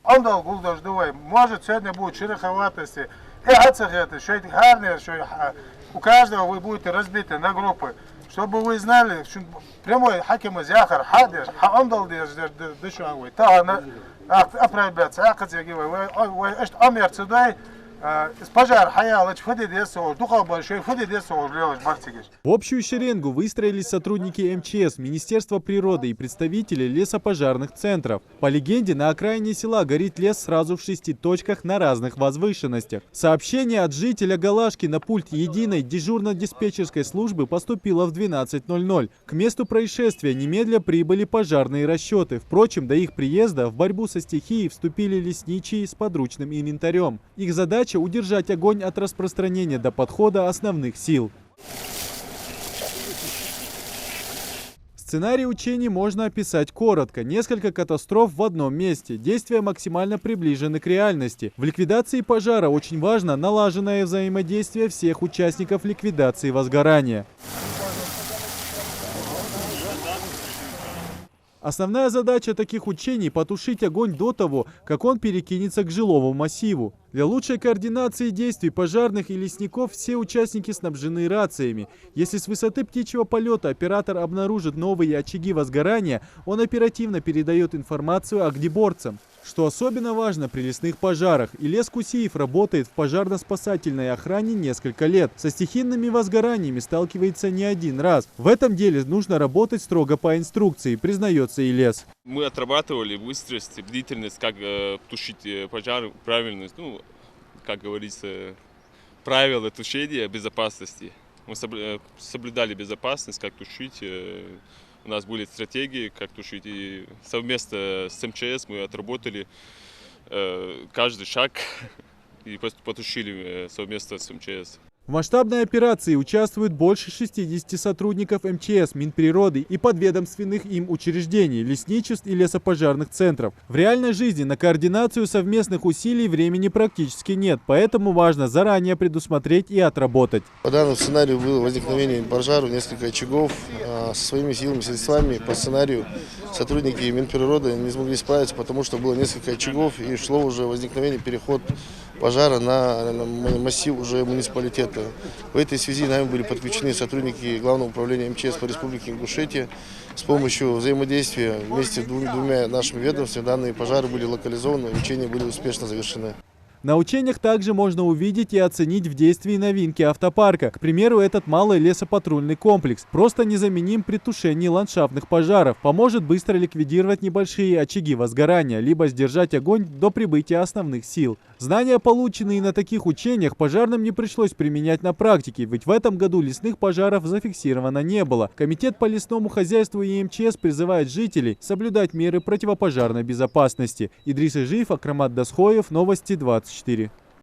он долго дождевой. Может, сегодня будет шероховатости. И ацахеты, что эти гарные, что у каждого вы будете разбиты на группы. Чтобы вы знали, что прямой хаким из Яхар, Хадиш, он дал дышуангой. Та оправдаться, вы амер цедай. В общую шеренгу выстроились сотрудники МЧС, Министерства природы и представители лесопожарных центров. По легенде, на окраине села горит лес сразу в 6 точках на разных возвышенностях. Сообщение от жителя Галашки на пульт единой дежурно-диспетчерской службы поступило в 12:00. К месту происшествия немедля прибыли пожарные расчеты. Впрочем, до их приезда в борьбу со стихией вступили лесничие с подручным инвентарем. Их задача — удержать огонь от распространения до подхода основных сил. Сценарий учений можно описать коротко. Несколько катастроф в одном месте. Действия максимально приближены к реальности. В ликвидации пожара очень важно налаженное взаимодействие всех участников ликвидации возгорания. Основная задача таких учений – потушить огонь до того, как он перекинется к жилому массиву. Для лучшей координации действий пожарных и лесников все участники снабжены рациями. Если с высоты птичьего полета оператор обнаружит новые очаги возгорания, он оперативно передает информацию огнеборцам. Что особенно важно при лесных пожарах, Ильяс Кусиев работает в пожарно-спасательной охране несколько лет. Со стихийными возгораниями сталкивается не один раз. В этом деле нужно работать строго по инструкции, признается Ильяс. Мы отрабатывали быстрость, бдительность, как тушить пожар, правильность, как говорится, правила тушения безопасности. Мы соблюдали безопасность, как тушить. У нас были стратегии, как тушить. И совместно с МЧС мы отработали каждый шаг и потушили совместно с МЧС. В масштабной операции участвуют больше 60 сотрудников МЧС, Минприроды и подведомственных им учреждений, лесничеств и лесопожарных центров. В реальной жизни на координацию совместных усилий времени практически нет, поэтому важно заранее предусмотреть и отработать. По данному сценарию было возникновение пожара, несколько очагов. Со своими силами, средствами по сценарию сотрудники Минприроды не смогли справиться, потому что было несколько очагов и шло уже возникновение, переход пожара на массив уже муниципалитета. В этой связи нами были подключены сотрудники Главного управления МЧС по Республике Ингушетия. С помощью взаимодействия вместе с двумя нашими ведомствами данные пожары были локализованы, учения были успешно завершены. На учениях также можно увидеть и оценить в действии новинки автопарка. К примеру, этот малый лесопатрульный комплекс просто незаменим при тушении ландшафтных пожаров. Поможет быстро ликвидировать небольшие очаги возгорания, либо сдержать огонь до прибытия основных сил. Знания, полученные на таких учениях, пожарным не пришлось применять на практике, ведь в этом году лесных пожаров зафиксировано не было. Комитет по лесному хозяйству и МЧС призывает жителей соблюдать меры противопожарной безопасности. Идрис Ижиев, Акрамат Дасхоев, Новости 24.